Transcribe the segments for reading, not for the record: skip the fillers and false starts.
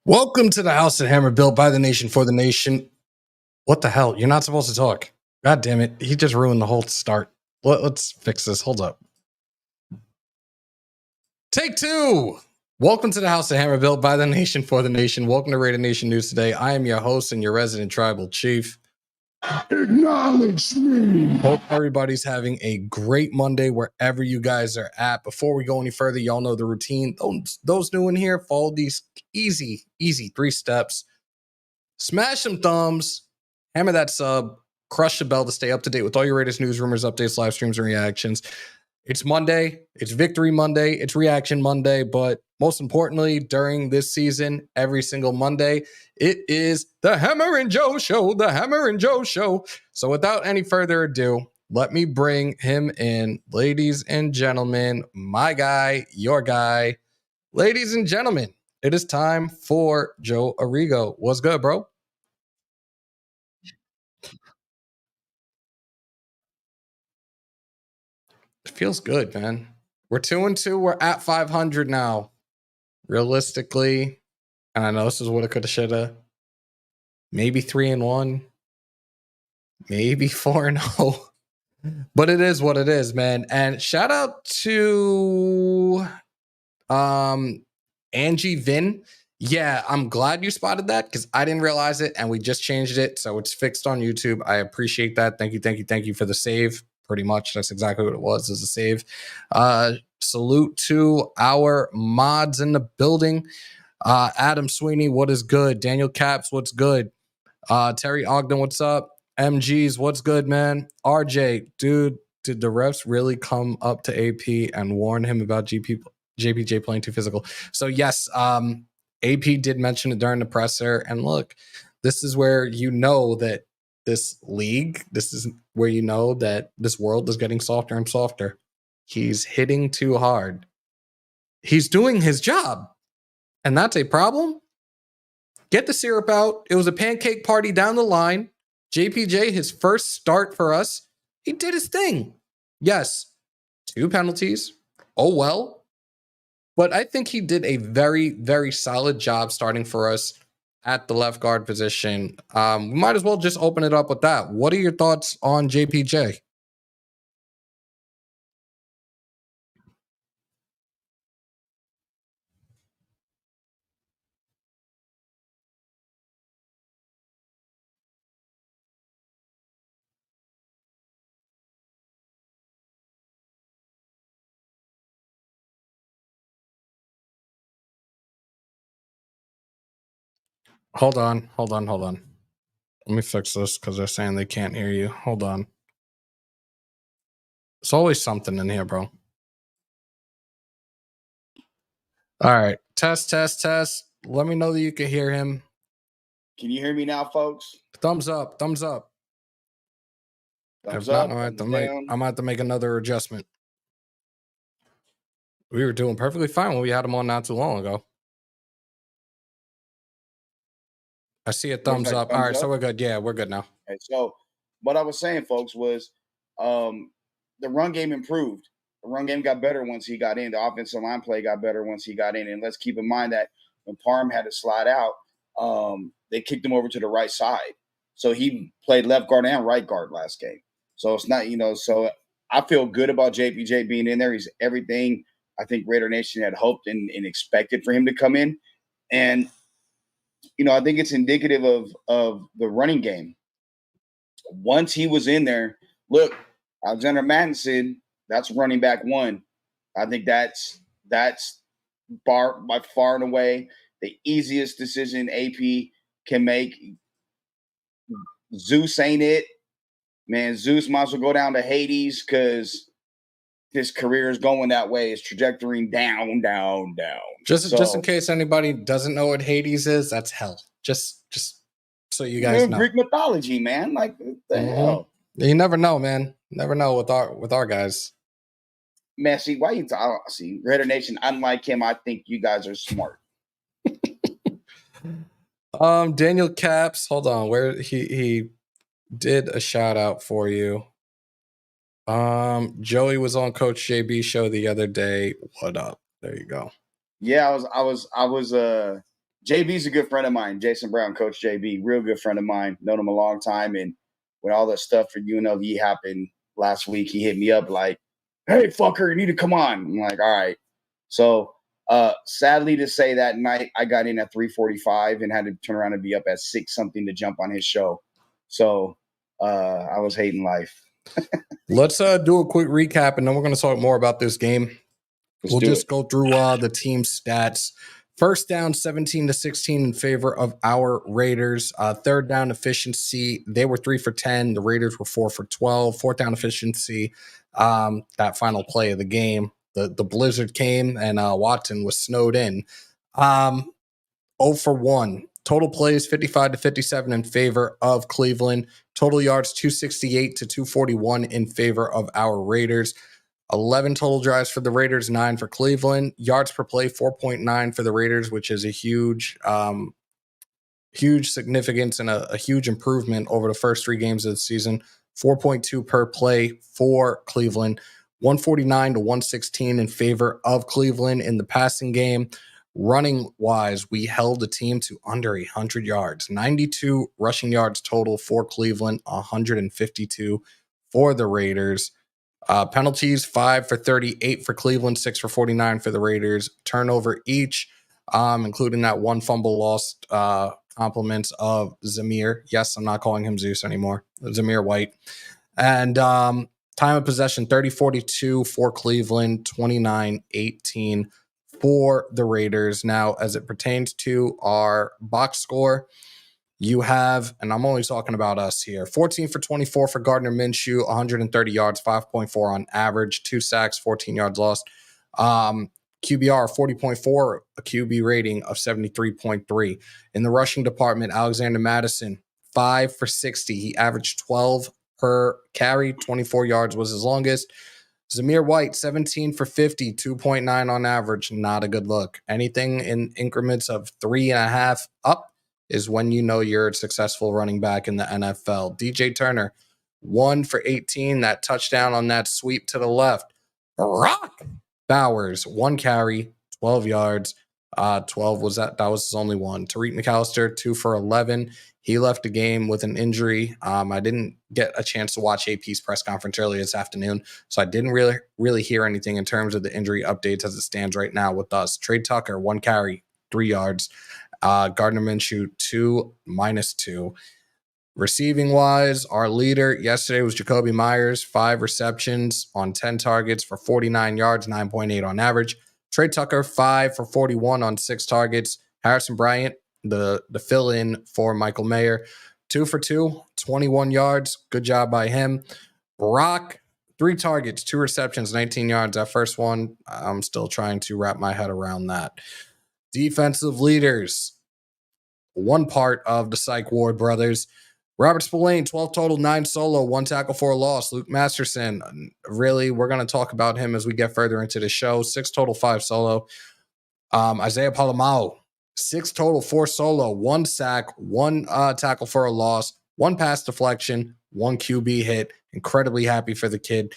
Welcome to the House of Hammer, built by the nation for the nation. What the hell? You're not supposed to talk. God damn it. He just ruined the whole start. Let's fix this. Hold up. Take two. Welcome to the House of Hammer, built by the nation for the nation. Welcome to Raider Nation News today. I am your host and your resident tribal chief. Acknowledge me. Hope everybody's having a great Monday wherever you guys are at. Before we go any further, y'all know the routine. Those new in here, follow these easy 3 steps. Smash some thumbs, hammer that sub, crush the bell to stay up to date with all your latest news, rumors, updates, live streams, and reactions. It's Monday. It's Victory Monday. It's Reaction Monday. But most importantly, during this season, every single Monday, it is the Hammer and Joe Show. The Hammer and Joe Show. So without any further ado, let me bring him in. Ladies and gentlemen, my guy, your guy. Ladies and gentlemen, it is time for Joe Arrigo. What's good, bro? It feels good, man. We're 2-2. We're at 500 now. Realistically, and I know this is what it could have, should have. Maybe 3-1. Maybe 4-0. But it is what it is, man. And shout out to Angie Vin. Yeah, I'm glad you spotted that because I didn't realize it and we just changed it. So it's fixed on YouTube. I appreciate that. Thank you for the save. Pretty much that's exactly what it was, is a save. Salute to our mods in the building. Adam Sweeney, what is good? Daniel Caps, what's good? Terry Ogden, what's up? MGs, what's good, man? RJ, dude, did the refs really come up to AP and warn him about JPJ playing too physical? So yes, AP did mention it during the presser. And look, this is where you know that this league, this is where you know that this world is getting softer and softer. He's hitting too hard. He's doing his job. And that's a problem. Get the syrup out. It was a pancake party down the line. JPJ, his first start for us, he did his thing. Yes, 2 penalties. Oh, well. But I think he did a very, very solid job starting for us at the left guard position. We might as well just open it up with that. What are your thoughts on JPJ? Hold on. Let me fix this because they're saying they can't hear you. Hold on. There's always something in here, bro. All right. Test. Let me know that you can hear him. Can you hear me now, folks? Thumbs up. If not, I might have to make another adjustment. We were doing perfectly fine when we had him on not too long ago. I see a thumbs up. All right, so we're good. Yeah, we're good now. Okay, so what I was saying, folks, was the run game improved. The run game got better once he got in. The offensive line play got better once he got in. And let's keep in mind that when Parham had to slide out, they kicked him over to the right side. So he played left guard and right guard last game. So it's not, so I feel good about JPJ being in there. He's everything I think Raider Nation had hoped and expected for him to come in. And, I think it's indicative of the running game. Once he was in there, look, Alexander Mattinson, that's running back 1. I think that's by far and away the easiest decision AP can make. Zeus ain't it. Man, Zeus might as well go down to Hades because his career is going that way. It's trajectory down. Just in case anybody doesn't know what Hades is, that's hell. Just so you guys know. Greek mythology, man. Like the hell. You never know, man. Never know with our guys. Man, see, why you see Raider Nation? Unlike him, I think you guys are smart. Daniel Caps, hold on. Where he did a shout out for you. Joey was on Coach JB show the other day. What up? There you go. Yeah, I was JB's a good friend of mine. Jason Brown, Coach JB, real good friend of mine. Known him a long time. And when all that stuff for UNLV happened last week, he hit me up like, "Hey, fucker, you need to come on." I'm like, "All right." So sadly to say, that night I got in at 3:45 and had to turn around and be up at 6 something to jump on his show. So I was hating life. Let's do a quick recap, and then we're going to talk more about this game. We'll just go through the team stats. First down, 17-16 in favor of our Raiders. Third down efficiency, they were 3 for 10. The Raiders were 4 for 12. Fourth down efficiency, that final play of the game. The blizzard came, and Watson was snowed in. 0 for 1. Total plays, 55-57 in favor of Cleveland. Total yards, 268 to 241 in favor of our Raiders. 11 total drives for the Raiders, 9 for Cleveland. Yards per play, 4.9 for the Raiders, which is a huge significance and a huge improvement over the first 3 games of the season. 4.2 per play for Cleveland. 149 to 116 in favor of Cleveland in the passing game. Running wise, we held the team to under 100 yards. 92 rushing yards total for Cleveland, 152 for the Raiders. Penalties, 5 for 38 for Cleveland, 6 for 49 for the Raiders. Turnover each, including that one fumble lost, compliments of Zamir. Yes, I'm not calling him Zeus anymore. Zamir White. And time of possession, 30-42 for Cleveland, 29-18 for the Raiders. Now, as it pertains to our box score, you have, and I'm only talking about us here, 14 for 24 for Gardner Minshew, 130 yards, 5.4 on average, 2 sacks, 14 yards lost. QBR 40.4, a QB rating of 73.3. In the rushing department, Alexander Madison, 5 for 60. He averaged 12 per carry, 24 yards was his longest. Zamir White, 17 for 50, 2.9 on average. Not a good look. Anything in increments of 3.5 up is when you know you're a successful running back in the NFL. DJ Turner, 1 for 18, that touchdown on that sweep to the left. Brock Bowers, 1 carry, 12 yards. 12 was that was his only one. Tariq McAllister, 2 for 11. He left the game with an injury. I didn't get a chance to watch AP's press conference earlier this afternoon, so I didn't really hear anything in terms of the injury updates as it stands right now with us. Trey Tucker, 1 carry, 3 yards. Gardner Minshew, 2, -2. Receiving wise, our leader yesterday was Jacoby Myers, 5 receptions on 10 targets for 49 yards, 9.8 on average. Trey Tucker, 5 for 41 on 6 targets. Harrison Bryant, the fill-in for Michael Mayer, 2 for 2, 21 yards. Good job by him. Brock, 3 targets, 2 receptions, 19 yards. That first one, I'm still trying to wrap my head around that. Defensive leaders, one part of the Psych Ward brothers. Robert Spillane, 12 total, 9 solo, 1 tackle for a loss. Luke Masterson, really, we're going to talk about him as we get further into the show. 6 total, 5 solo. Isaiah Palomao, 6 total, 4 solo, 1 sack, 1 tackle for a loss, 1 pass deflection, 1 QB hit. Incredibly happy for the kid.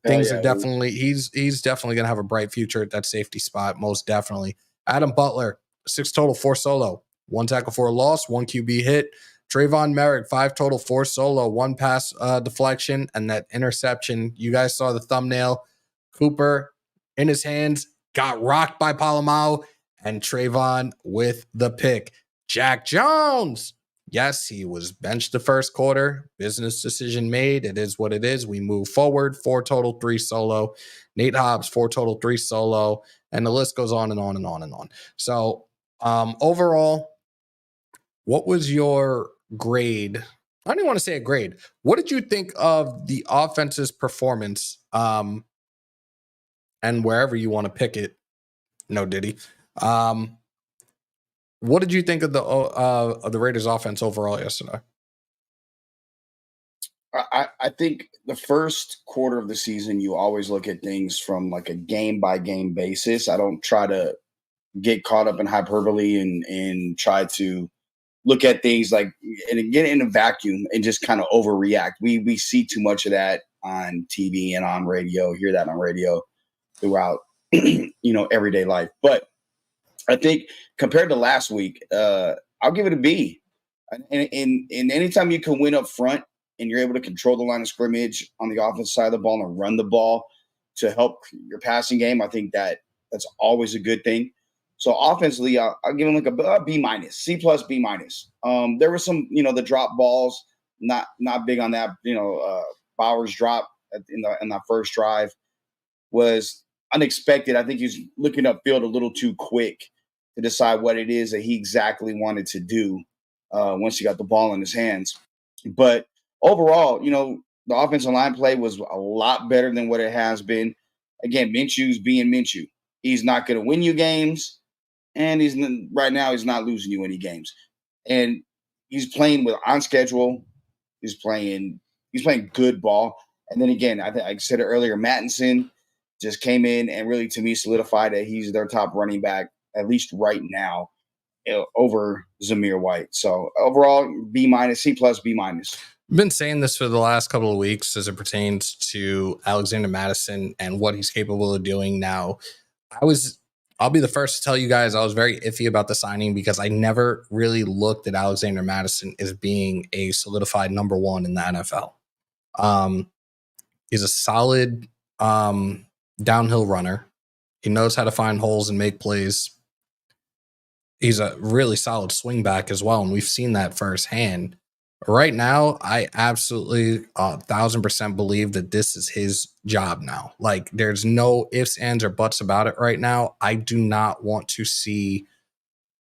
Things are definitely, he's definitely going to have a bright future at that safety spot, most definitely. Adam Butler, 6 total, 4 solo, 1 tackle for a loss, 1 QB hit. Trayvon Merrick, 5 total, 4 solo, 1 pass deflection, and that interception. You guys saw the thumbnail. Cooper in his hands, got rocked by Palomao, and Trayvon with the pick. Jack Jones, yes, he was benched the first quarter. Business decision made. It is what it is. We move forward. 4 total, 3 solo. Nate Hobbs, 4 total, 3 solo. And the list goes on and on and on and on. So overall, what was your grade? I don't even want to say a grade. What did you think of the offense's performance? And wherever you want to pick it, no Diddy. What did you think of the Raiders offense overall yesterday? I think the first quarter of the season, you always look at things from like a game by game basis. I don't try to get caught up in hyperbole and try to look at things like and get in a vacuum and just kind of overreact. We see too much of that on TV and on radio, hear that on radio throughout everyday life. But I think compared to last week, I'll give it a B. And anytime you can win up front and you're able to control the line of scrimmage on the offensive side of the ball and run the ball to help your passing game, I think that's always a good thing. So offensively, I'll give him like a B minus, C plus, B minus. There were some, the drop balls, not big on that. Bowers drop in that first drive was unexpected. I think he's looking upfield a little too quick to decide what it is that he exactly wanted to do once he got the ball in his hands. But overall, the offensive line play was a lot better than what it has been. Again, Minshew's being Minshew. He's not going to win you games, and right now he's not losing you any games. And he's playing on schedule. He's playing good ball. And then again, I said it earlier, Mattinson just came in and really, to me, solidified that he's their top running back, at least right now, over Zamir White. So overall, B minus, C plus, B minus. I've been saying this for the last couple of weeks as it pertains to Alexander Mattison and what he's capable of doing now. I'll be the first to tell you guys I was very iffy about the signing because I never really looked at Alexander Mattison as being a solidified number one in the NFL. He's a solid downhill runner. He knows how to find holes and make plays. He's a really solid swing back as well, and we've seen that firsthand. Right now, I absolutely 1,000% believe that this is his job now. Like, there's no ifs, ands, or buts about it right now. I do not want to see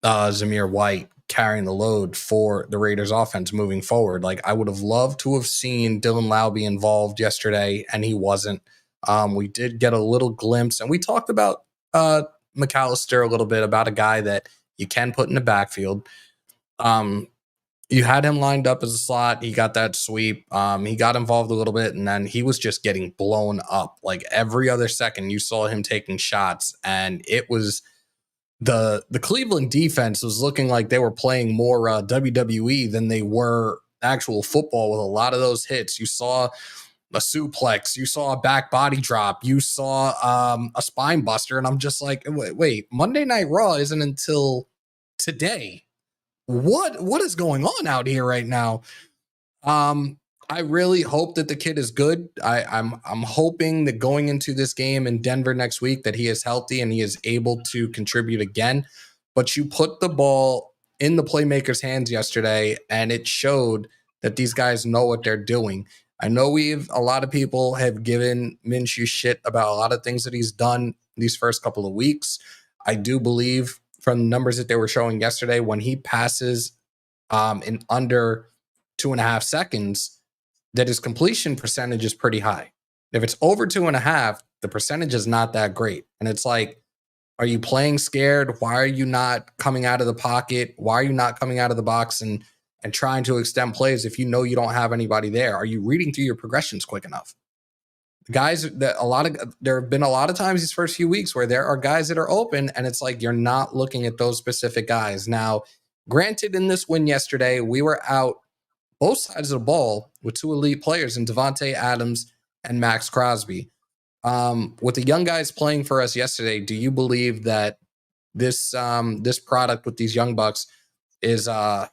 Zamir White carrying the load for the Raiders offense moving forward. Like, I would have loved to have seen Dylan Lau be involved yesterday, and he wasn't. We did get a little glimpse, and we talked about McAllister a little bit, about a guy that you can put in the backfield. You had him lined up as a slot. He got that sweep. He got involved a little bit, and then he was just getting blown up. Like, every other second, you saw him taking shots, and it was the Cleveland defense was looking like they were playing more WWE than they were actual football with a lot of those hits. You saw a suplex, you saw a back body drop, you saw a spine buster, and I'm just like, wait, Monday Night Raw isn't until today. What is going on out here right now? I really hope that the kid is good. I'm hoping that going into this game in Denver next week that he is healthy and he is able to contribute again. But you put the ball in the playmakers' hands yesterday, and it showed that these guys know what they're doing. I know a lot of people have given Minshew shit about a lot of things that he's done these first couple of weeks. I do believe from the numbers that they were showing yesterday, when he passes in under 2.5 seconds, that his completion percentage is pretty high. If it's over 2.5, the percentage is not that great. And it's like, are you playing scared? Why are you not coming out of the pocket? Why are you not coming out of the box and trying to extend plays if you know you don't have anybody there? Are you reading through your progressions quick enough? Guys, there have been a lot of times these first few weeks where there are guys that are open, and it's like you're not looking at those specific guys. Now, granted, in this win yesterday, we were out both sides of the ball with two elite players in Devontae Adams and Max Crosby. With the young guys playing for us yesterday, do you believe that this product with these young bucks is a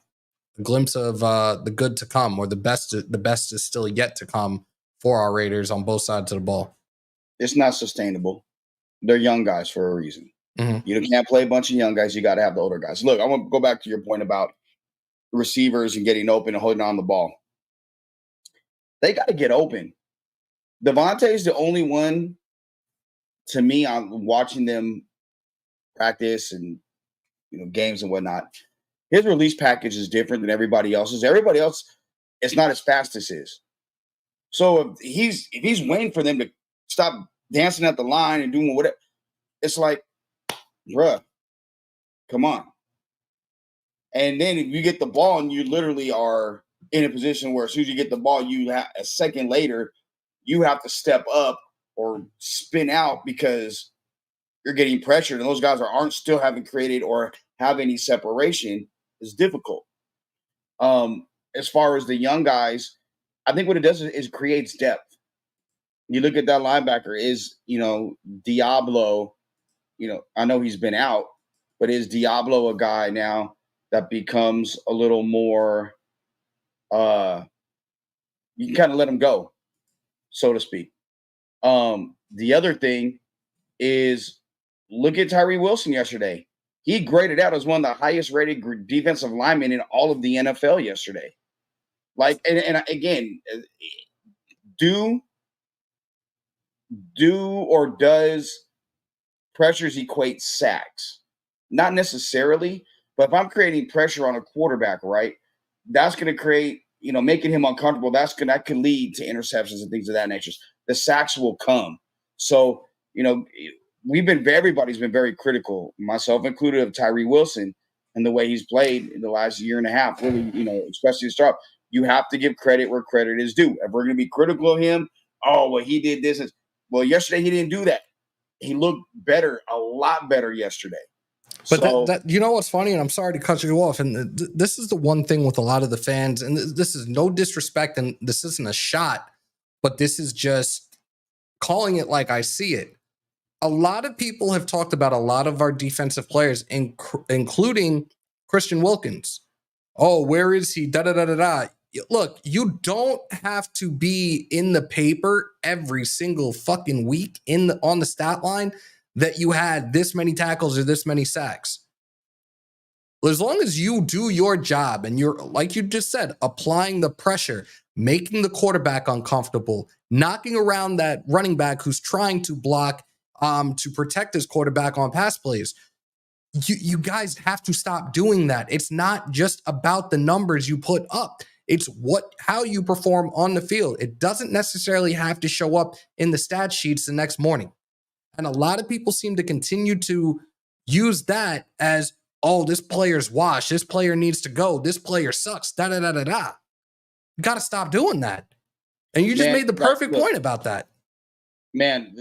glimpse of the good to come, or the best is still yet to come for our Raiders on both sides of the ball? It's not sustainable. They're young guys for a reason. Mm-hmm. You can't play a bunch of young guys. You got to have the older guys. Look, I want to go back to your point about receivers and getting open and holding on the ball. They got to get open. Devontae is the only one, to me, I'm watching them practice and games and whatnot. His release package is different than everybody else's. Everybody else, it's not as fast as his. So if he's waiting for them to stop dancing at the line and doing whatever, it's like, bruh, come on. And then if you get the ball and you literally are in a position where as soon as you get the ball, you have a second later, you have to step up or spin out because you're getting pressured, and those guys aren't still haven't created or have any separation is difficult. As far as the young guys, I think what it does is creates depth. You look at that linebacker is, Diablo, I know he's been out, but is Diablo a guy now that becomes a little more? You can kind of let him go, so to speak. The other thing is look at Tyree Wilson yesterday. He graded out as one of the highest rated defensive linemen in all of the NFL yesterday. Like, and again, do or does pressures equate sacks? Not necessarily, but if I'm creating pressure on a quarterback, right, that's going to create, making him uncomfortable. That could lead to interceptions and things of that nature. The sacks will come. So, everybody's been very critical, myself included, of Tyree Wilson and the way he's played in the last year and a half. Really, especially his drop. You have to give credit where credit is due. If we're going to be critical of him, oh well, he did this. Well, yesterday he didn't do that. He looked better, a lot better yesterday. But that you know what's funny, and I'm sorry to cut you off, and this is the one thing with a lot of the fans, and this is no disrespect, and this isn't a shot, but this is just calling it like I see it. A lot of people have talked about a lot of our defensive players, including Christian Wilkins. Oh, where is he? Da da da da da. Look, you don't have to be in the paper every single fucking week on the stat line that you had this many tackles or this many sacks. As long as you do your job and you're, like you just said, applying the pressure, making the quarterback uncomfortable, knocking around that running back who's trying to block to protect his quarterback on pass plays, you guys have to stop doing that. It's not just about the numbers you put up. It's how you perform on the field. It doesn't necessarily have to show up in the stat sheets the next morning. And a lot of people seem to continue to use that as, oh, this player's washed. This player needs to go. This player sucks. Da da da da da. You got to stop doing that. And you just made the perfect point about that. Man,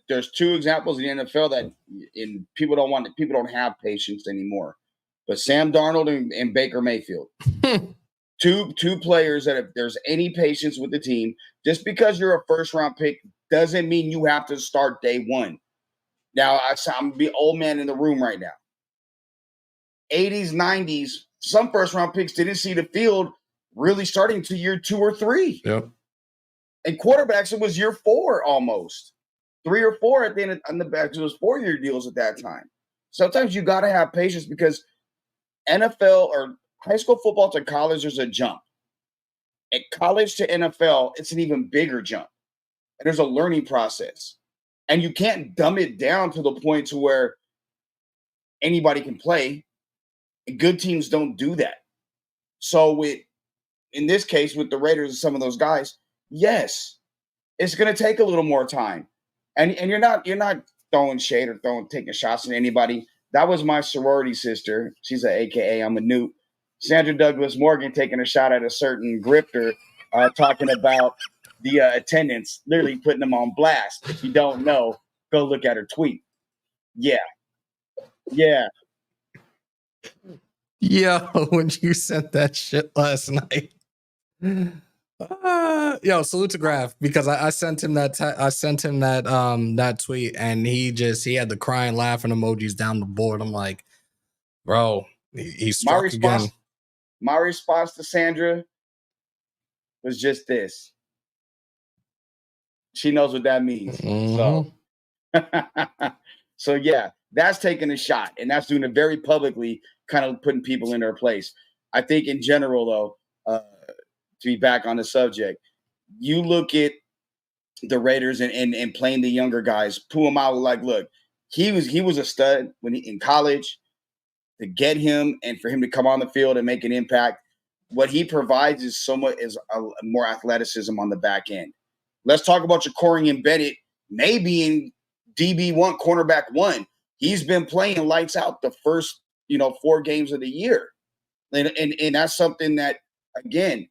there's two examples in the NFL that people don't have patience anymore. But Sam Darnold and Baker Mayfield. Two players that if there's any patience with the team, just because you're a first round pick doesn't mean you have to start day one. Now, I'm the old man in the room right now. 80s, 90s, some first round picks didn't see the field really starting to year 2 or 3. Yep. And quarterbacks, it was year 4 almost. 3 or 4 at the end on the back. It was 4-year deals at that time. Sometimes you got to have patience because NFL or high school football to college, there's a jump. At college to NFL, it's an even bigger jump. And there's a learning process. And you can't dumb it down to the point to where anybody can play. And good teams don't do that. So in this case, with the Raiders and some of those guys, yes, it's going to take a little more time. And you're not throwing shade or taking shots at anybody. That was my sorority sister. She's an AKA. I'm a newt. Sandra Douglas Morgan taking a shot at a certain grifter, talking about the attendance, literally putting them on blast. If you don't know, go look at her tweet. Yeah. Yo, when you sent that shit last night. Salute to Graf because I sent him that that tweet and he had the crying laughing emojis down the board. I'm like, bro, he struck again. My response to Sandra was just this. She knows what that means. Mm-hmm. So yeah, that's taking a shot and that's doing it very publicly, kind of putting people in their place. I think in general though, to be back on the subject, you look at the Raiders and playing the younger guys, pull them out like, look, he was a stud in college. To get him and for him to come on the field and make an impact, what he provides is somewhat more athleticism on the back end. Let's talk about Ja'Cory Bennett, maybe in DB1, cornerback 1. He's been playing lights out the first 4 games of the year, and that's something that again.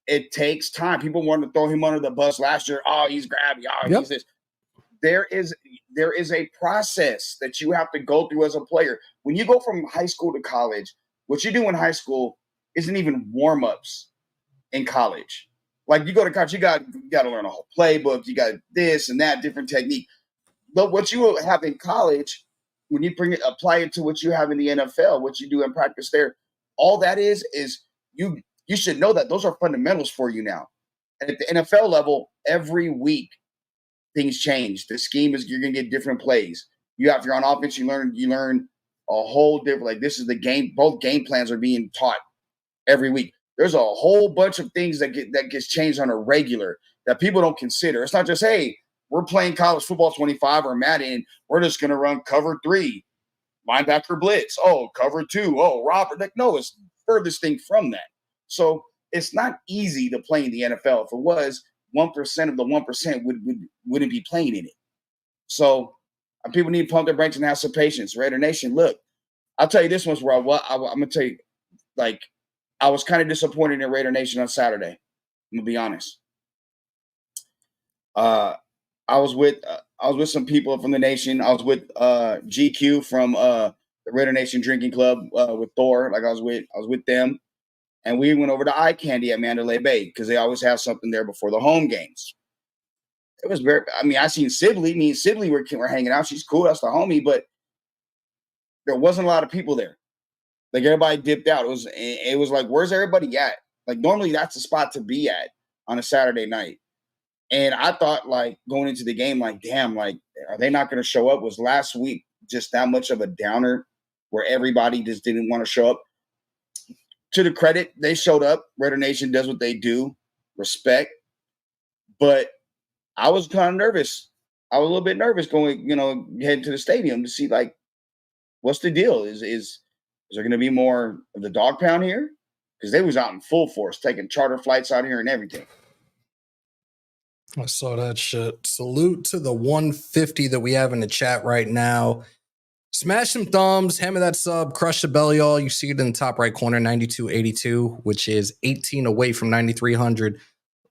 It takes time. People wanted to throw him under the bus last year. Oh, he's grabby. Oh, he's this. There is a process that you have to go through as a player. When you go from high school to college, what you do in high school isn't even warm-ups in college. Like you go to college, you got to learn a whole playbook. You got this and that, different technique. But what you have in college when you apply it to what you have in the NFL, what you do in practice there, all that is you should know that those are fundamentals for you now. And at the NFL level, every week things change. The scheme is you're gonna get different plays. If you're on offense, you learn a whole different, like, this is the game. Both game plans are being taught every week. There's a whole bunch of things that gets changed on a regular that people don't consider. It's not just, hey, we're playing college football 25 or Madden, we're just gonna run cover 3, linebacker blitz. Oh, cover 2. Oh, Robert. Like, no, it's furthest thing from that. So it's not easy to play in the NFL. If it was, 1% of the 1% wouldn't be playing in it. So people need to pump their brakes and have some patience. Raider Nation, look, I'll tell you this one's where I'm going to tell you, like, I was kind of disappointed in Raider Nation on Saturday. I'm going to be honest. I was with some people from the nation. I was with GQ from the Raider Nation Drinking Club with Thor. Like, I was with them. And we went over to Eye Candy at Mandalay Bay because they always have something there before the home games. It was I seen Sibley. Me and Sibley were hanging out. She's cool. That's the homie. But there wasn't a lot of people there. Like, everybody dipped out. It was like, where's everybody at? Like, normally that's the spot to be at on a Saturday night. And I thought, like, going into the game, like, damn, like, are they not going to show up? Was last week just that much of a downer where everybody just didn't want to show up? To the credit, they showed up. Raider Nation does what they do. Respect. But I was kind of nervous. I was a little bit nervous going, heading to the stadium to see, like, what's the deal? Is there going to be more of the dog pound here? Because they was out in full force, taking charter flights out here and everything. I saw that shit. Salute to the 150 that we have in the chat right now. Smash some thumbs, hammer that sub, crush the bell, y'all. You see it in the top right corner, 9282, which is 18 away from 9300.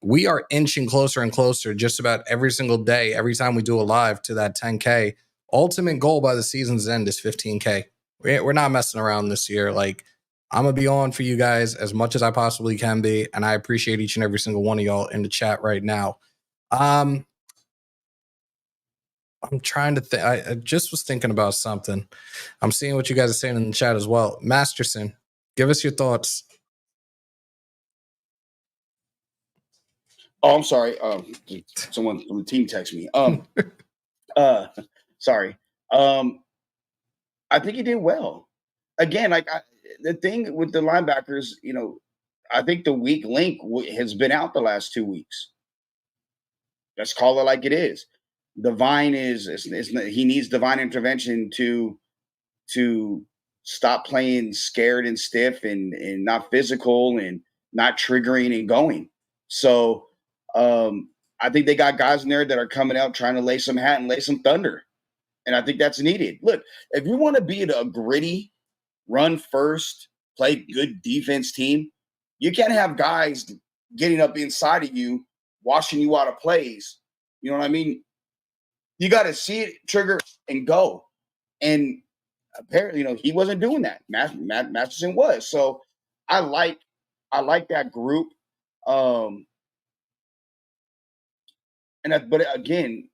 We are inching closer and closer just about every single day, every time we do a live, to that 10K. Ultimate goal by the season's end is 15K. We're not messing around this year. Like, I'm going to be on for you guys as much as I possibly can be, and I appreciate each and every single one of y'all in the chat right now. I'm trying to think. I just was thinking about something. I'm seeing what you guys are saying in the chat as well. Masterson, give us your thoughts. Oh, I'm sorry. Someone from the team texted me. Sorry. I think he did well. Again, like, the thing with the linebackers, I think the weak link has been out the last 2 weeks. Let's call it like it is. Divine he needs divine intervention to stop playing scared and stiff and not physical and not triggering and going. So I think they got guys in there that are coming out trying to lay some hat and lay some thunder. And I think that's needed. Look, if you want to be a gritty, run first, play good defense team, you can't have guys getting up inside of you, washing you out of plays. You know what I mean? You got to see it, trigger, and go. And apparently, he wasn't doing that. Masterson was. So I like that group. But again,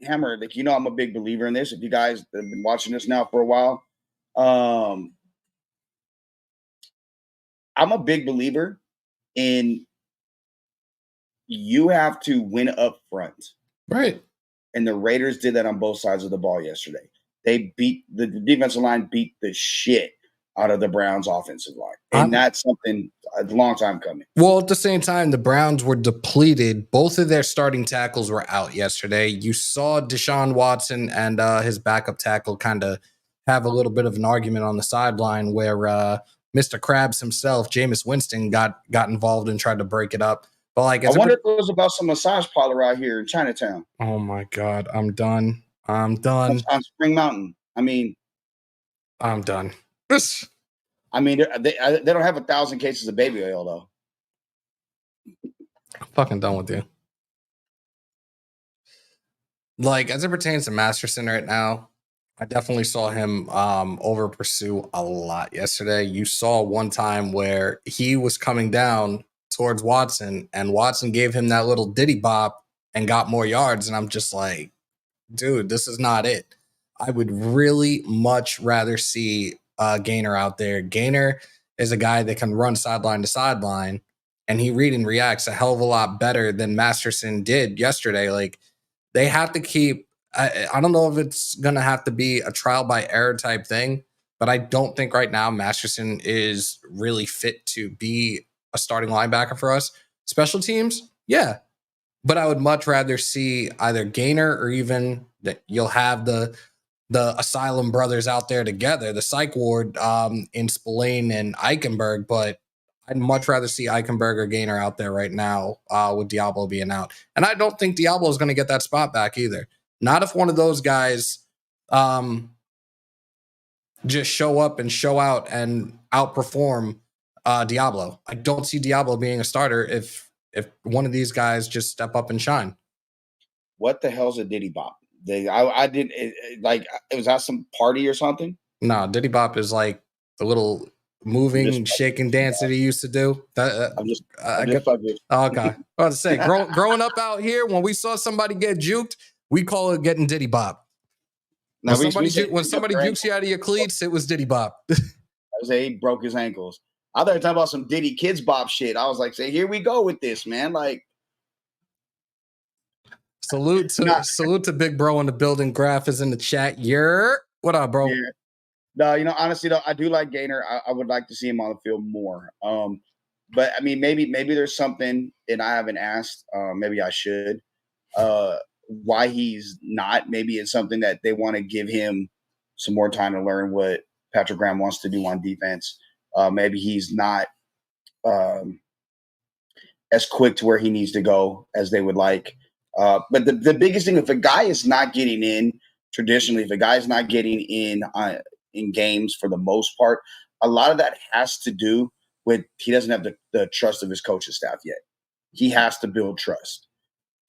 Hammer, like, I'm a big believer in this. If you guys have been watching this now for a while, I'm a big believer in you have to win up front. Right. And the Raiders did that on both sides of the ball yesterday. They the defensive line beat the shit out of the Browns offensive line. And that's something a long time coming. Well, at the same time, the Browns were depleted. Both of their starting tackles were out yesterday. You saw Deshaun Watson and his backup tackle kind of have a little bit of an argument on the sideline where Mr. Krabs himself, Jameis Winston, got involved and tried to break it up. But like, I wonder if it was about some massage parlor out here in Chinatown. Oh my God, I'm done. On Spring Mountain. I'm done. They don't have 1,000 cases of baby oil though. I'm fucking done with you. Like, as it pertains to Masterson right now, I definitely saw him over pursue a lot yesterday. You saw one time where he was coming down towards Watson, and Watson gave him that little diddy bop and got more yards. And I'm just like, dude, this is not it. I would really much rather see Gainer out there. Gainer is a guy that can run sideline to sideline, and he read and reacts a hell of a lot better than Masterson did yesterday. Like, they have to keep. I don't know if it's gonna have to be a trial by error type thing, but I don't think right now Masterson is really fit to be a starting linebacker for us. Special teams, yeah, but I would much rather see either Gainer or even that you'll have the Asylum brothers out there together, the psych ward in Spillane and Eichenberg, but I'd much rather see Eichenberg or Gainer out there right now with Diablo being out. And I don't think Diablo is going to get that spot back either. Not if one of those guys just show up and show out and outperform Diablo. I don't see Diablo being a starter if one of these guys just step up and shine. What the hell's a Diddy Bop? I didn't like it was at some party or something. No, Diddy Bop is like the little moving, shaking dance that he used to do. I'm just fucking. Okay. I was to say, growing up out here, when we saw somebody get juked, we call it getting Diddy Bop. When somebody jukes you out of your cleats, it was Diddy Bop. I say he broke his ankles. I thought you were talking about some Diddy Kids Bop shit. I was like, say, here we go with this, man. Like, salute to Big Bro in the building. Graph is in the chat. What up, bro? Yeah. No, honestly though, I do like Gainer. I would like to see him on the field more. But I mean, maybe there's something and I haven't asked. Maybe I should. Why he's not? Maybe it's something that they want to give him some more time to learn what Patrick Graham wants to do on defense. Maybe he's not as quick to where he needs to go as they would like. But the biggest thing, if a guy is not getting in traditionally, if a guy is not getting in games for the most part, a lot of that has to do with he doesn't have the trust of his coaching staff yet. He has to build trust.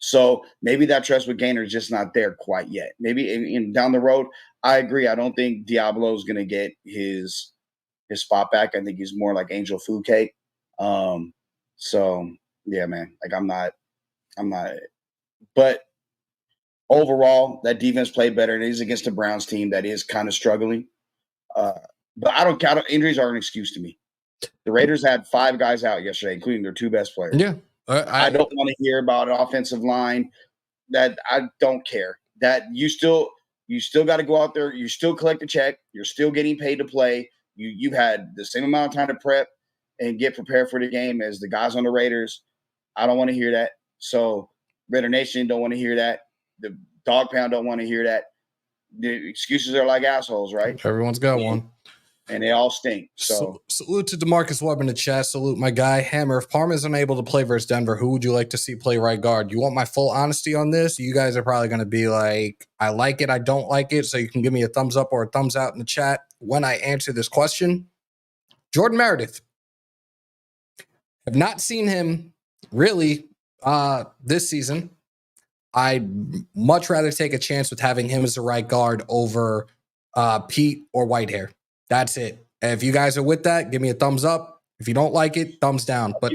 So maybe that trust with Gainer is just not there quite yet. Maybe in down the road, I agree. I don't think Diablo is going to get his spot back. I think he's more like Angel Food Cake. So yeah, man. Like I'm not. But overall, that defense played better. It is against the Browns team that is kind of struggling. But I don't count injuries are an excuse to me. The Raiders had 5 guys out yesterday, including their 2 best players. Yeah. I don't want to hear about an offensive line. That I don't care. That you still got to go out there. You still collect a check. You're still getting paid to play. You've had the same amount of time to prep and get prepared for the game as the guys on the Raiders. I don't want to hear that. So Raider Nation don't want to hear that. The Dog Pound don't want to hear that. The excuses are like assholes, right? Everyone's got one. And they all stink. So salute to DeMarcus Webb in the chat. Salute my guy Hammer. If Parma is unable to play versus Denver, who would you like to see play right guard? You want my full honesty on this? You guys are probably going to be like, I like it, I don't like it. So you can give me a thumbs up or a thumbs out in the chat when I answer this question. Jordan Meredith. Have not seen him really this season. I'd much rather take a chance with having him as a right guard over Pete or Whitehair. That's it. If you guys are with that, give me a thumbs up. If you don't like it, thumbs down. But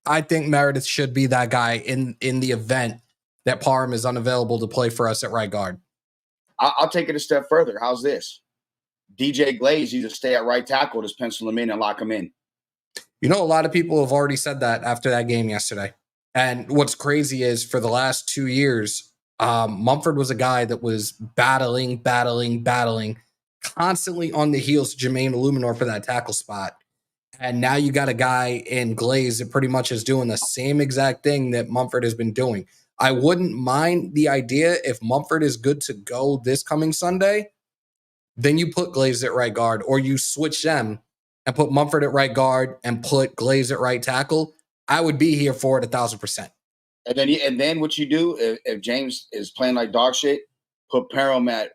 I think Meredith should be that guy in the event that Parham is unavailable to play for us at right guard. I'll take it a step further. How's this? DJ Glaze, you just stay at right tackle, just pencil him in and lock him in. You know, a lot of people have already said that after that game yesterday. And what's crazy is for the last 2 years, Mumford was a guy that was battling, constantly on the heels of Jermaine Illuminor for that tackle spot. And now you got a guy in Glaze that pretty much is doing the same exact thing that Mumford has been doing. I wouldn't mind the idea if Mumford is good to go this coming Sunday, then you put Glaze at right guard, or you switch them and put Mumford at right guard and put Glaze at right tackle. I would be here for it 1,000%. And then what you do if James is playing like dog shit, put Parham at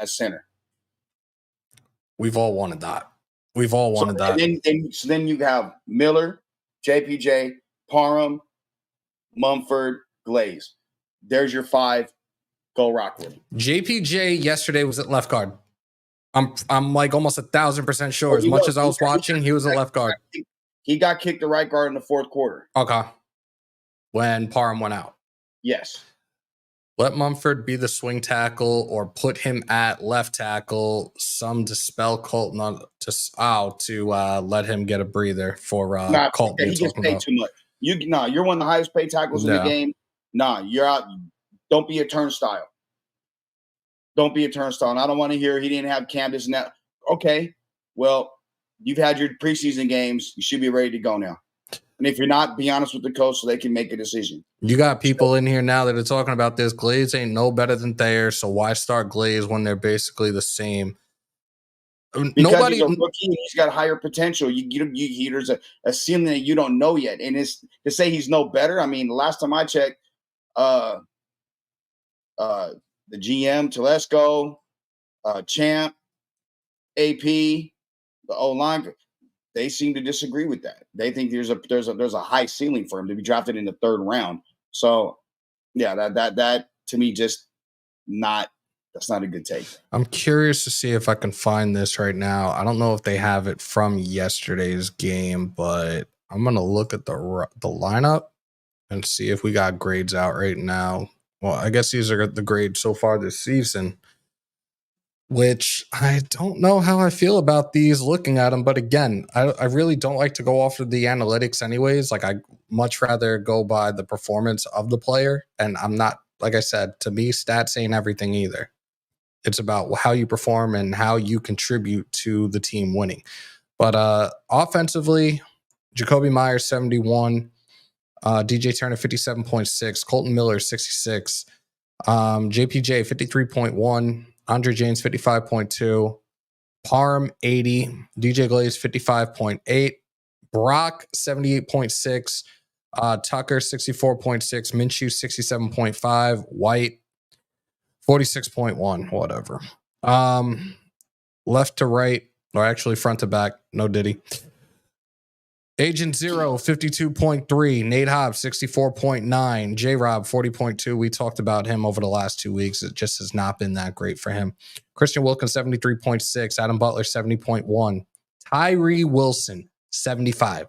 center. We've all wanted that. So then you have Miller, JPJ, Parham, Mumford, Glaze. There's your 5. Go Rockwood. JPJ yesterday was at left guard. I'm like almost 1,000% sure. As much as I was watching, he was at left guard. He got kicked to right guard in the 4th quarter. Okay. When Parham went out. Yes. Let Mumford be the swing tackle or put him at left tackle. Some to spell Colton on to let him get a breather for Colton. He gets paid too much. You're one of the highest paid tackles in the game. You're out. Don't be a turnstile. Don't be a turnstile. And I don't want to hear he didn't have Candace and that. Okay, well, you've had your preseason games. You should be ready to go now. And if you're not, be honest with the coach so they can make a decision. You got people in here now that are talking about this. Glaze ain't no better than Thayer, so why start Glaze when they're basically the same? Because he's a rookie and he's got higher potential. There's a ceiling that you don't know yet. And it's to say he's no better. I mean, last time I checked, the GM, Telesco, Champ, AP, the O-line, they seem to disagree with that. They think there's a high ceiling for him to be drafted in the third round. So yeah, that to me that's not a good take. I'm curious to see if I can find this right now. I don't know if they have it from yesterday's game, but I'm gonna look at the lineup and see if we got grades out right now. Well, I guess these are the grades so far this season, which I don't know how I feel about these looking at them. But again, I really don't like to go off of the analytics anyways. Like I much rather go by the performance of the player. And I'm not, like I said, to me, stats ain't everything either. It's about how you perform and how you contribute to the team winning. But offensively, Jacoby Myers, 71. DJ Turner, 57.6. Colton Miller, 66. JPJ, 53.1. Andre James, 55.2. Parm, 80. DJ Glaze, 55.8. Brock, 78.6. Tucker, 64.6. Minshew, 67.5. White, 46.1. Whatever. Left to right, or actually front to back, no Diddy. Agent Zero, 52.3. Nate Hobbs, 64.9. J-Rob, 40.2. We talked about him over the last 2 weeks. It just has not been that great for him. Christian Wilkins, 73.6. Adam Butler, 70.1. Tyree Wilson, 75.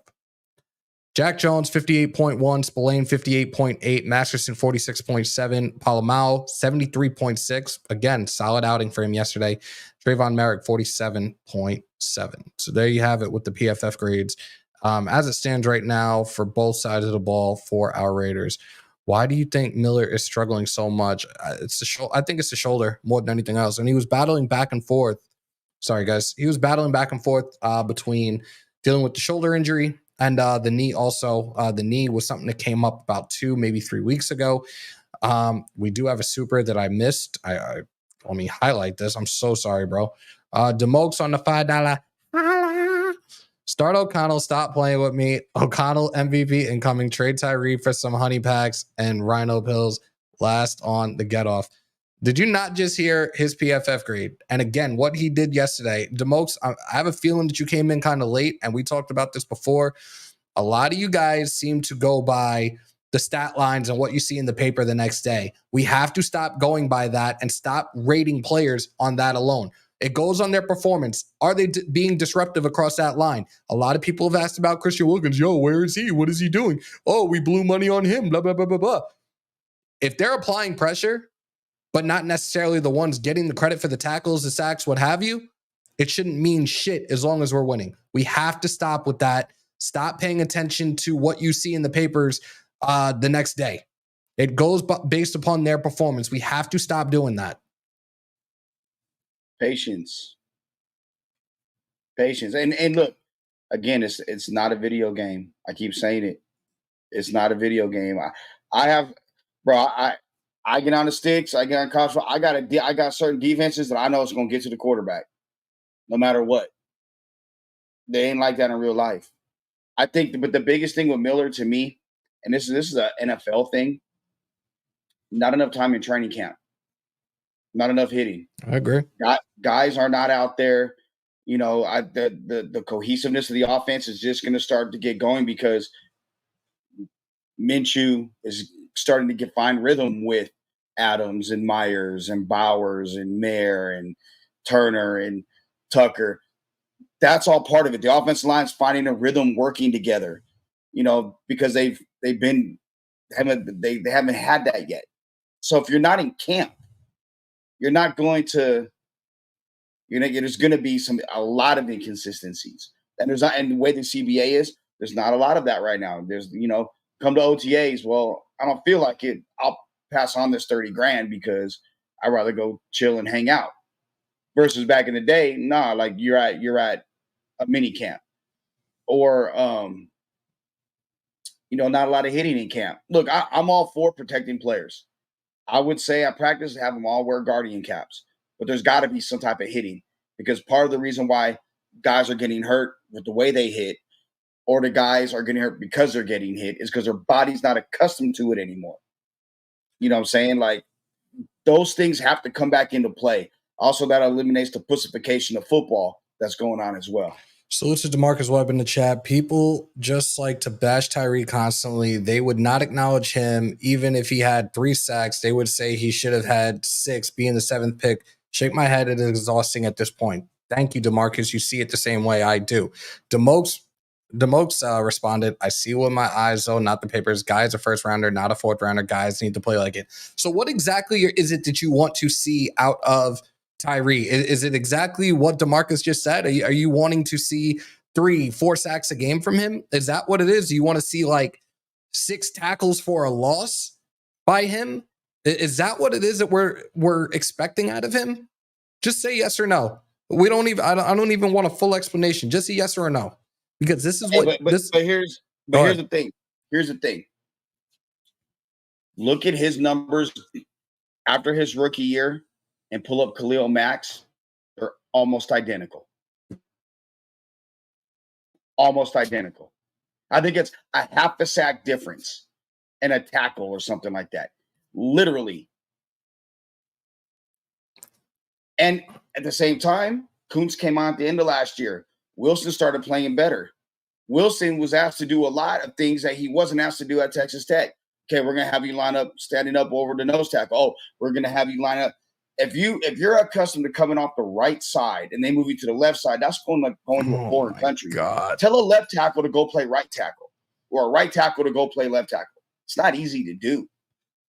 Jack Jones, 58.1. Spillane, 58.8. Masterson, 46.7. Palomao, 73.6. Again, solid outing for him yesterday. Trayvon Merrick, 47.7. So there you have it with the PFF grades. As it stands right now for both sides of the ball for our Raiders. Why do you think Miller is struggling so much? I think it's the shoulder more than anything else. And he was battling back and forth. Sorry, guys. He was battling back and forth between dealing with the shoulder injury and the knee also. The knee was something that came up about 2, maybe 3 weeks ago. We do have a super that I missed. Let me highlight this. I'm so sorry, bro. Demokes on the $5. Start O'Connell. Stop playing with me. O'Connell MVP incoming. Trade Tyree for some honey packs and rhino pills. Last on the get off. Did you not just hear his PFF grade? And again, what he did yesterday, Demokes, I have a feeling that you came in kind of late, and we talked about this before. A lot of you guys seem to go by the stat lines and what you see in the paper the next day. We have to stop going by that and stop rating players on that alone. It goes on their performance. Are they being disruptive across that line? A lot of people have asked about Christian Wilkins. Yo, where is he? What is he doing? Oh, we blew money on him. Blah, blah, blah, blah, blah. If they're applying pressure, but not necessarily the ones getting the credit for the tackles, the sacks, what have you, it shouldn't mean shit as long as we're winning. We have to stop with that. Stop paying attention to what you see in the papers the next day. It goes based upon their performance. We have to stop doing that. Patience. And look, again, it's not a video game. I keep saying it. It's not a video game. I get on the sticks. I get on college. I got certain defenses that I know it's going to get to the quarterback, no matter what. They ain't like that in real life. I think, but the biggest thing with Miller to me, and this is an NFL thing, not enough time in training camp, not enough hitting. I agree. Guys are not out there. You know, the cohesiveness of the offense is just going to start to get going because Minshew is starting to find rhythm with Adams and Myers and Bowers and Mayer and Turner and Tucker. That's all part of it. The offensive line's finding a rhythm, working together. You know, because they haven't had that yet. So if you're not in camp, you're not going to, there's going to be a lot of inconsistencies. And the way the CBA is, there's not a lot of that right now. There's, come to OTAs. Well, I don't feel like it. I'll pass on this 30 grand because I'd rather go chill and hang out. Versus back in the day, nah, like you're at a mini camp or, not a lot of hitting in camp. Look, I'm all for protecting players. I would say I practice to have them all wear guardian caps, but there's got to be some type of hitting because part of the reason why guys are getting hurt with the way they hit or the guys are getting hurt because they're getting hit is because their body's not accustomed to it anymore. You know what I'm saying? Like those things have to come back into play. Also, that eliminates the pussification of football that's going on as well. Salute to DeMarcus Webb in the chat. People just like to bash Tyree constantly. They would not acknowledge him even if he had 3 sacks. They would say he should have had 6, being the 7th pick. Shake my head. It is exhausting at this point. Thank you, DeMarcus. You see it the same way I do. DeMokes responded, I see with my eyes, though, not the papers. Guy is a first rounder, not a 4th rounder. Guys need to play like it. So what exactly is it that you want to see out of Tyree? Is it exactly what DeMarcus just said? Are you wanting to see 3, 4 sacks a game from him? Is that what it is? Do you want to see like 6 tackles for a loss by him? Is that what it is that we're expecting out of him? Just say yes or no. We don't even. I don't even want a full explanation. Just a yes or a no, because this is what. But here's the thing. Here's the thing. Look at his numbers after his rookie year and pull up Khalil Mack's. They're almost identical. Almost identical. I think it's a half a sack difference and a tackle or something like that. Literally. And at the same time, Kuntz came on at the end of last year. Wilson started playing better. Wilson was asked to do a lot of things that he wasn't asked to do at Texas Tech. Okay, we're going to have you line up standing up over the nose tackle. Oh, we're going to have you line up. If you're accustomed to coming off the right side and they move you to the left side, that's going to a foreign country. God. Tell a left tackle to go play right tackle or a right tackle to go play left tackle. It's not easy to do.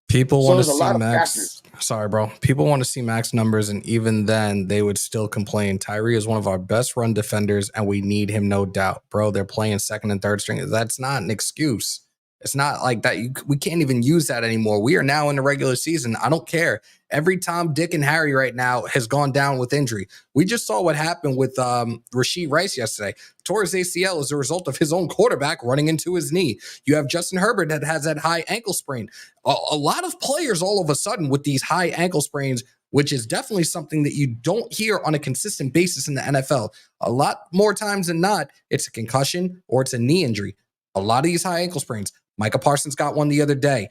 People want to see Max. Sorry, bro. People want to see Max numbers, and even then, they would still complain. Tyree is one of our best run defenders, and we need him, no doubt. Bro, they're playing 2nd and 3rd string. That's not an excuse. It's not like that. We can't even use that anymore. We are now in the regular season. I don't care. Every Tom, Dick, and Harry right now has gone down with injury. We just saw what happened with Rashee Rice yesterday. Tore his ACL as a result of his own quarterback running into his knee. You have Justin Herbert that has that high ankle sprain. A lot of players all of a sudden with these high ankle sprains, which is definitely something that you don't hear on a consistent basis in the NFL. A lot more times than not, it's a concussion or it's a knee injury. A lot of these high ankle sprains. Micah Parsons got one the other day.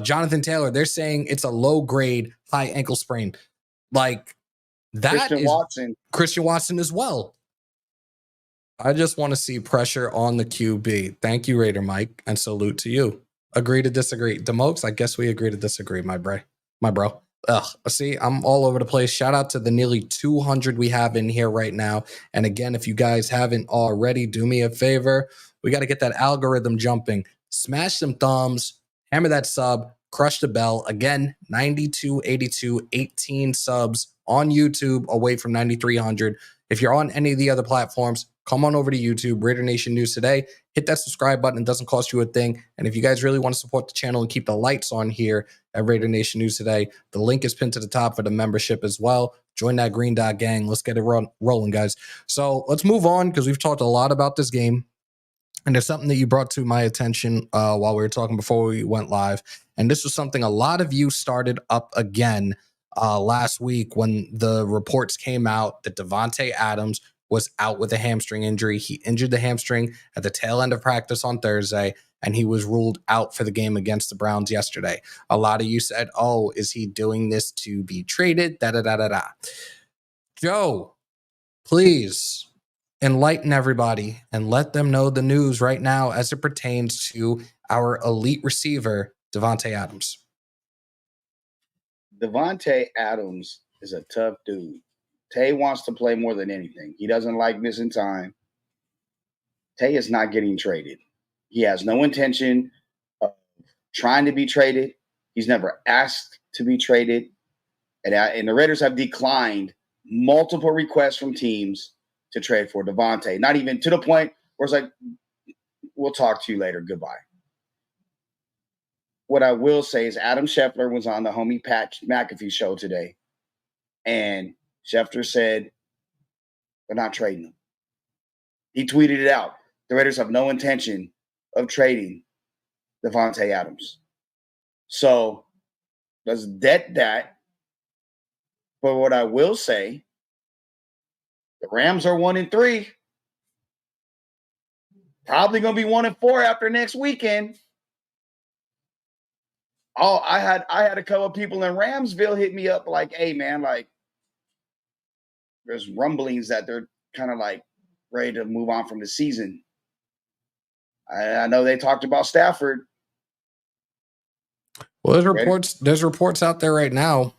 Jonathan Taylor, they're saying it's a low-grade high ankle sprain. Like that Christian Watson as well. I just want to see pressure on the QB. Thank you, Raider Mike, and salute to you. Agree to disagree. Demokes, I guess we agree to disagree, my bro. See, I'm all over the place. Shout out to the nearly 200 we have in here right now. And again, if you guys haven't already, do me a favor. We got to get that algorithm jumping. Smash some thumbs, hammer that sub, crush the bell. Again, 9282, 18 subs on YouTube, away from 9,300. If you're on any of the other platforms, come on over to YouTube, Raider Nation News Today. Hit that subscribe button. It doesn't cost you a thing. And if you guys really want to support the channel and keep the lights on here at Raider Nation News Today, the link is pinned to the top for the membership as well. Join that green dot gang. Let's get it rolling, guys. So let's move on because we've talked a lot about this game. And there's something that you brought to my attention while we were talking before we went live. And this was something a lot of you started up again last week when the reports came out that Davante Adams was out with a hamstring injury. He injured the hamstring at the tail end of practice on Thursday, and he was ruled out for the game against the Browns yesterday. A lot of you said, oh, is he doing this to be traded? Da-da-da-da-da. Joe, please enlighten everybody and let them know the news right now as it pertains to our elite receiver, Davante Adams. Davante Adams is a tough dude. Tay wants to play more than anything. He doesn't like missing time. Tay is not getting traded. He has no intention of trying to be traded. He's never asked to be traded. And the Raiders have declined multiple requests from teams to trade for Devontae. Not even to the point where it's like, we'll talk to you later. Goodbye. What I will say is Adam Scheffler was on the homie Pat McAfee show today. And Schefter said, they're not trading him. He tweeted it out. The Raiders have no intention of trading Devontae Adams. So let's debt that. But what I will say, the Rams are 1-3. Probably going to be 1-4 after next weekend. Oh, I had a couple of people in Ramsville hit me up like, hey man, like there's rumblings that they're kind of like ready to move on from the season. I know they talked about Stafford. Well, there's reports out there right now,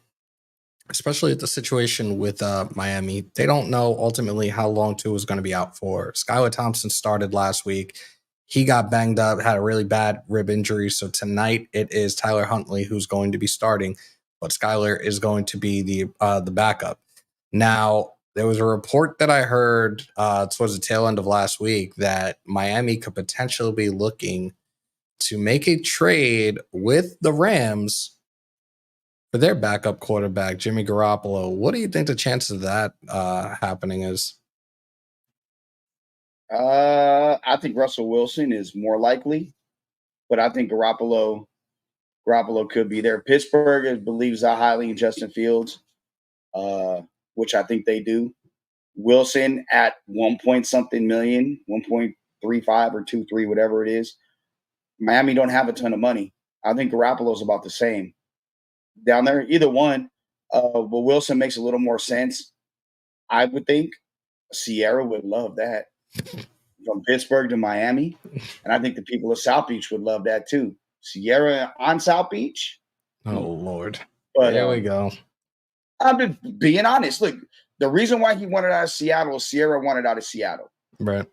especially at the situation with Miami. They don't know ultimately how long Tua is going to be out for. Skylar Thompson started last week. He got banged up, had a really bad rib injury. So tonight it is Tyler Huntley who's going to be starting, but Skylar is going to be the backup. Now, there was a report that I heard towards the tail end of last week that Miami could potentially be looking to make a trade with the Rams for their backup quarterback, Jimmy Garoppolo. What do you think the chances of that happening is? I think Russell Wilson is more likely, but I think Garoppolo could be there. Pittsburgh believes that highly in Justin Fields, which I think they do. Wilson at 1 point something million, 1.35 or 2.3, whatever it is. Miami don't have a ton of money. I think Garoppolo's about the same down there. Either one, but Wilson makes a little more sense. I would think Sierra would love that from Pittsburgh to Miami, and I think the people of South Beach would love that too. Sierra on South Beach. Oh Lord, but there we go. I'm just being honest. Look, the reason why he wanted out of Seattle, Sierra wanted out of Seattle. Right.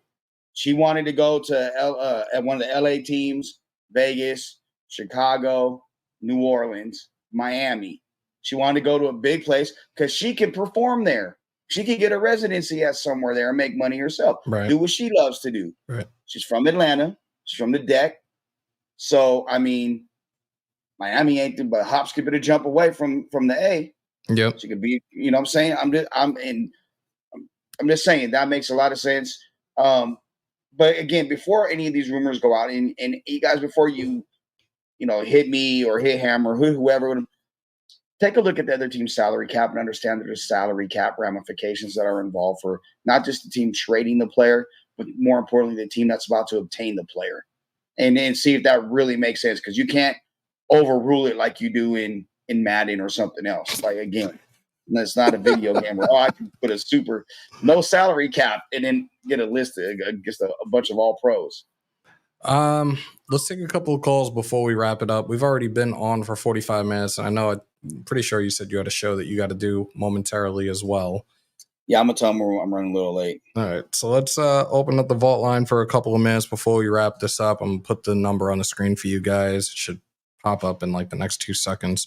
She wanted to go to at one of the LA teams, Vegas, Chicago, New Orleans, Miami. She wanted to go to a big place because she can perform there. She can get a residency at somewhere there and make money herself. Right. Do what she loves to do. Right. She's from Atlanta. She's from the deck. So, I mean, Miami ain't but a hop, skip, and a jump away from the A. Yep. She could be, you know what I'm saying? I'm just saying that makes a lot of sense. But again, before any of these rumors go out, and you guys, before you hit me or hit him or whoever, take a look at the other team's salary cap and understand that there's salary cap ramifications that are involved for not just the team trading the player, but more importantly, the team that's about to obtain the player, and then see if that really makes sense, because you can't overrule it like you do in Madden or something else. Like, again, it's not a video game where I can put a super no salary cap and then get a list of just a bunch of all pros. Let's take a couple of calls before we wrap it up. We've already been on for 45 minutes. And I know, I'm pretty sure you said you had a show that you got to do momentarily as well. Yeah, I'm gonna tell them I'm running a little late. All right, so let's open up the vault line for a couple of minutes before we wrap this up. I'm gonna put the number on the screen for you guys. It should pop up in like the next 2 seconds.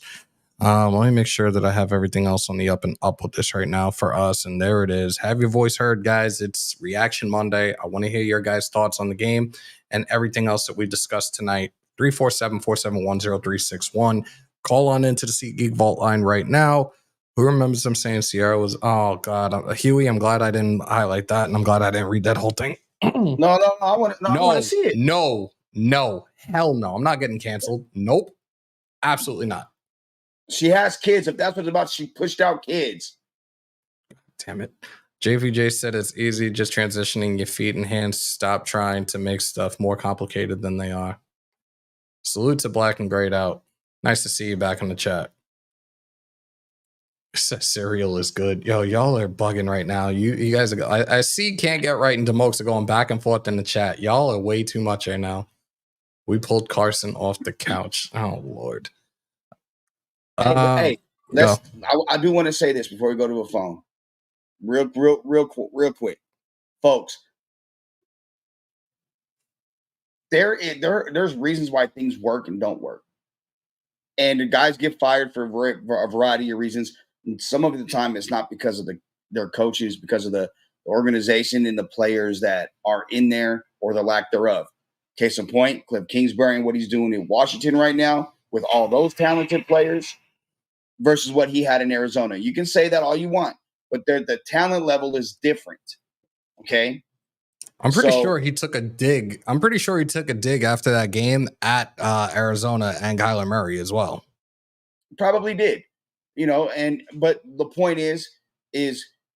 Let me make sure that I have everything else on the up and up with this right now for us. And there it is. Have your voice heard, guys. It's Reaction Monday. I want to hear your guys' thoughts on the game and everything else that we discussed tonight. 347-471-0361. Call on into the SeatGeek Vault line right now. Who remembers them saying Sierra was, oh, God. Huey, I'm glad I didn't highlight that, and I'm glad I didn't read that whole thing. No, I want to see it. No, hell no. I'm not getting canceled. Nope. Absolutely not. She has kids. If that's what it's about, she pushed out kids. Damn it. JVJ said it's easy just transitioning your feet and hands. Stop trying to make stuff more complicated than they are. Salute to Black and Grayed Out. Nice to see you back in the chat. Cereal is good. Yo, y'all are bugging right now. You guys are, I see Can't Get Right and Demokes are going back and forth in the chat. Y'all are way too much right now. We pulled Carson off the couch. Oh, Lord. Hey, I do want to say this before we go to a phone. Real quick. Folks, there's reasons why things work and don't work. And the guys get fired for a variety of reasons. And some of the time, it's not because of their coaches, because of the organization and the players that are in there or the lack thereof. Case in point, Cliff Kingsbury and what he's doing in Washington right now with all those talented players versus what he had in Arizona. You can say that all you want, but the talent level is different. Okay. I'm pretty sure he took a dig. I'm pretty sure he took a dig after that game at Arizona and Kyler Murray as well. Probably did, but the point is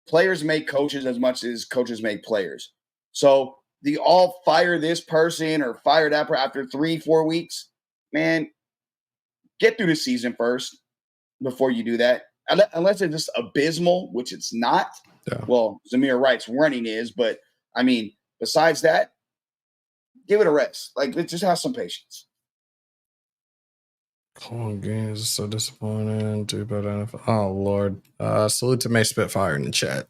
players make coaches as much as coaches make players. So the all fire this person or fire that person after 3-4 weeks, man, get through the season first before you do that. Unless it's just abysmal, which it's not. Yeah. Well, Zamir Wright's running is, but I mean, besides that, give it a rest. Like, let's just have some patience. Calling games is so disappointing. Too bad NFL. Oh Lord. Salute to May Spitfire in the chat.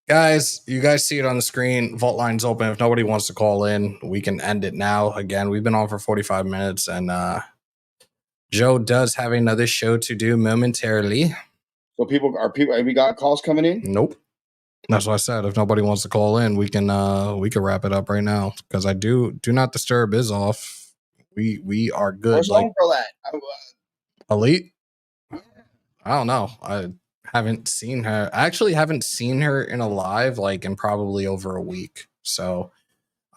Guys, you guys see it on the screen. Vault line's open. If nobody wants to call in, we can end it now. Again, we've been on for 45 minutes, and Joe does have another show to do momentarily. So have we got calls coming in? Nope. That's what I said. If nobody wants to call in, we can wrap it up right now, because I do not disturb is off. We are good. What's wrong for that? Elite? I don't know. I haven't seen her. I actually haven't seen her in a live in probably over a week. So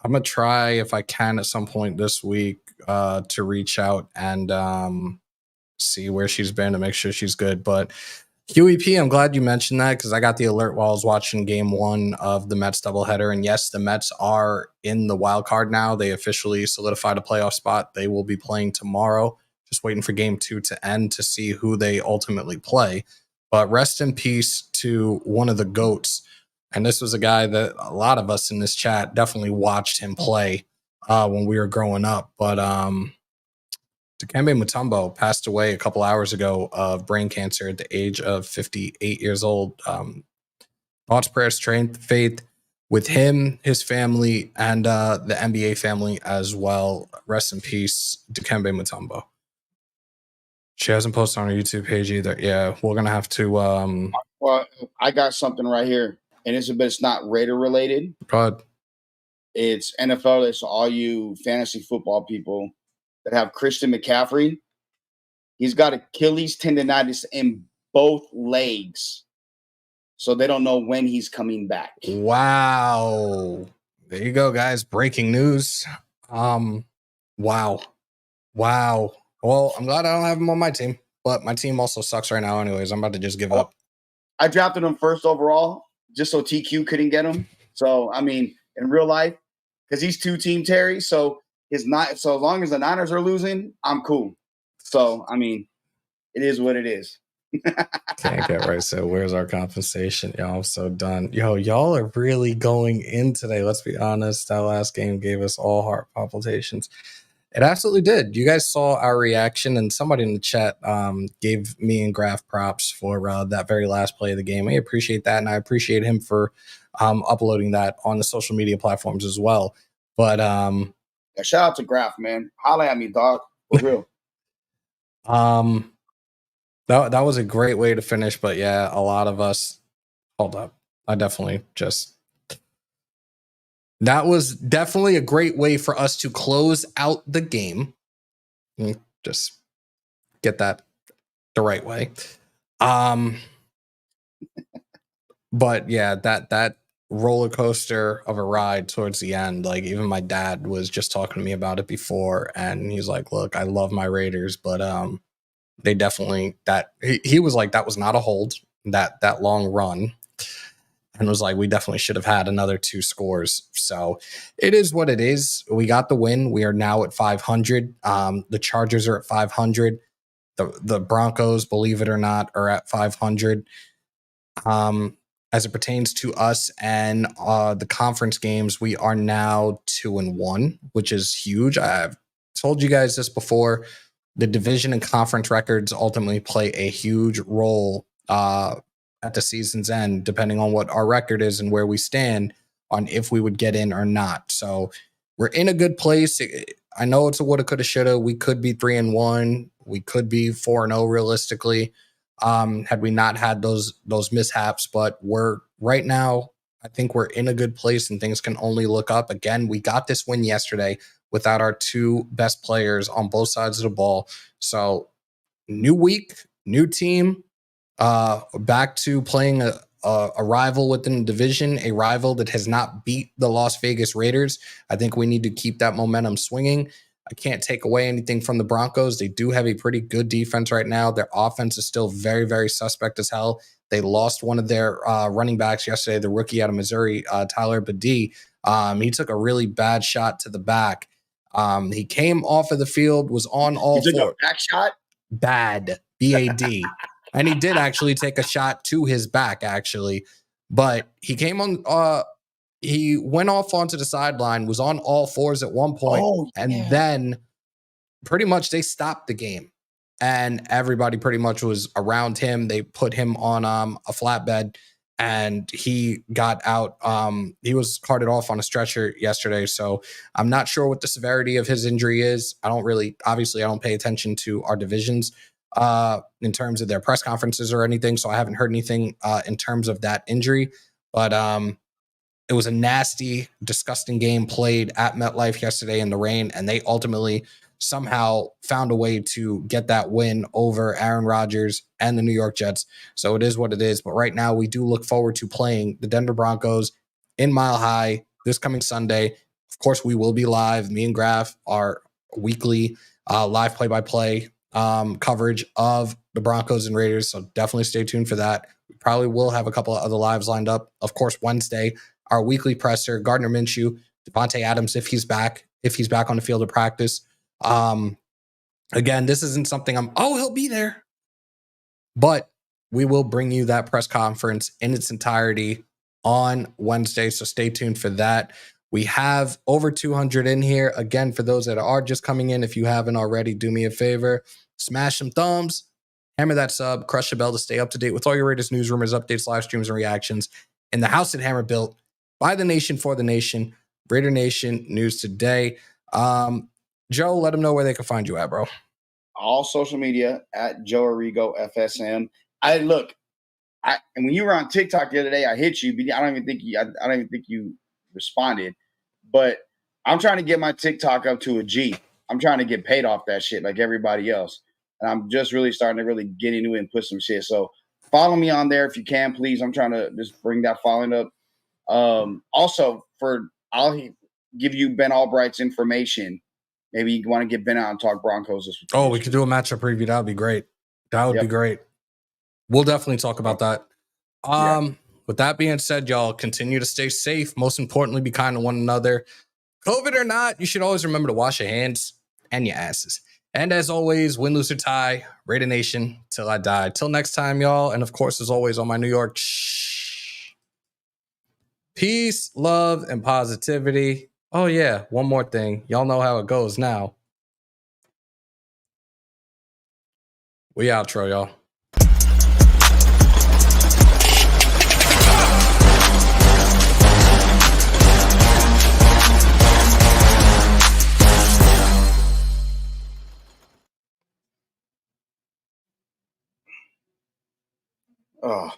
I'm gonna try if I can at some point this week to reach out and see where she's been to make sure she's good. But QEP, I'm glad you mentioned that, because I got the alert while I was watching game 1 of the Mets doubleheader. And yes, the Mets are in the wild card now. They officially solidified a playoff spot. They will be playing tomorrow. Just waiting for game 2 to end to see who they ultimately play. But rest in peace to one of the GOATs. And this was a guy that a lot of us in this chat definitely watched him play when we were growing up. But Dikembe Mutombo passed away a couple hours ago of brain cancer at the age of 58 years old. Thoughts, prayers, strength, faith with him, his family, and the NBA family as well. Rest in peace, Dikembe Mutombo. She hasn't posted on her YouTube page either. Yeah, we're gonna have to. Well, I got something right here, and it's not Raider related. Go ahead. It's NFL. It's all you fantasy football people that have Christian McCaffrey. He's got Achilles tendonitis in both legs, so they don't know when he's coming back. Wow. There you go, guys. Breaking news. Wow. Well, I'm glad I don't have him on my team, but my team also sucks right now anyways. I'm about to just give up. I drafted him first overall just so TQ couldn't get him. So, I mean, in real life, because he's 2-team Terry, so as long as the Niners are losing, I'm cool. So, I mean, it is what it is. Can't get right. So where's our compensation? Y'all, I'm so done. Y'all are really going in today. Let's be honest. That last game gave us all heart palpitations. It absolutely did. You guys saw our reaction, and somebody in the chat gave me and Graf props for that very last play of the game. I appreciate that, and I appreciate him for uploading that on the social media platforms as well. But shout out to Graf, man. Holla at me, dog. For real. That was a great way to finish, but yeah, a lot of us. Hold up, that was definitely a great way for us to close out the game. Just get that the right way. But yeah, that roller coaster of a ride towards the end, even my dad was just talking to me about it before, and he's like, look, I love my Raiders, but they definitely he was like, that was not a hold, that long run. And was like, we definitely should have had another 2 scores. So it is what it is. We got the win. We are now at 500. The Chargers are at 500. The Broncos, believe it or not, are at 500. As it pertains to us and the conference games, we are now 2-1, which is huge. I've told you guys this before. The division and conference records ultimately play a huge role at the season's end, depending on what our record is and where we stand on if we would get in or not. So we're in a good place. I know it's a woulda, coulda, shoulda. We could be 3-1. We could be 4-0 realistically, had we not had those mishaps. But we're right now, I think we're in a good place and things can only look up. Again, we got this win yesterday without our two best players on both sides of the ball. So new week, new team, back to playing a rival within the division, a rival that has not beat the Las Vegas Raiders. I think we need to keep that momentum swinging. I can't take away anything from the Broncos. They do have a pretty good defense right now. Their offense is still very, very suspect as hell. They lost one of their running backs yesterday, the rookie out of Missouri, Tyler Badee. He took a really bad shot to the back. He came off of the field, was on all fours. He took four. a back shot? Bad, B-A-D. And he did actually take a shot to his back, actually. But he came on, he went off onto the sideline, was on all fours at one point, and then pretty much they stopped the game. And everybody pretty much was around him. They put him on a flatbed, and he got out. He was carted off on a stretcher yesterday. So I'm not sure what the severity of his injury is. Obviously, I don't pay attention to our divisions in terms of their press conferences or anything. So I haven't heard anything in terms of that injury. But it was a nasty, disgusting game played at MetLife yesterday in the rain, and they ultimately somehow found a way to get that win over Aaron Rodgers and the New York Jets. So it is what it is. But right now, we do look forward to playing the Denver Broncos in Mile High this coming Sunday. Of course, we will be live. Me and Graf are weekly live play-by-play coverage of the Broncos and Raiders. So definitely stay tuned for that. We probably will have a couple of other lives lined up. Of course, Wednesday, our weekly presser, Gardner Minshew, Devontae Adams, if he's back on the field of practice. Again, this isn't something he'll be there. But we will bring you that press conference in its entirety on Wednesday. So stay tuned for that. We have over 200 in here. Again, for those that are just coming in, if you haven't already, do me a favor. Smash some thumbs, hammer that sub, crush the bell to stay up to date with all your Raiders news, rumors, updates, live streams, and reactions in the house that Hammer built by the nation for the nation. Raider Nation News Today. Joe, let them know where they can find you at, bro. All social media at Joe Arrigo FSM. And when you were on TikTok the other day, I hit you, but I don't even think you responded. But I'm trying to get my TikTok up to a G. I'm trying to get paid off that shit like everybody else. And I'm just really starting to really get into it and put some shit. So follow me on there if you can, please. I'm trying to just bring that following up. Also, I'll give you Ben Albright's information. Maybe you want to get Ben out and talk Broncos this week. Oh, we could do a matchup preview. That would be great. That would be great. We'll definitely talk about that. With that being said, y'all, continue to stay safe. Most importantly, be kind to one another. COVID or not, you should always remember to wash your hands and your asses. And as always, win, lose, or tie, Raider Nation till I die. Till next time, y'all. And of course, as always, on my New York, peace, love, and positivity. Oh, yeah. One more thing. Y'all know how it goes now. We outro, y'all. Oh.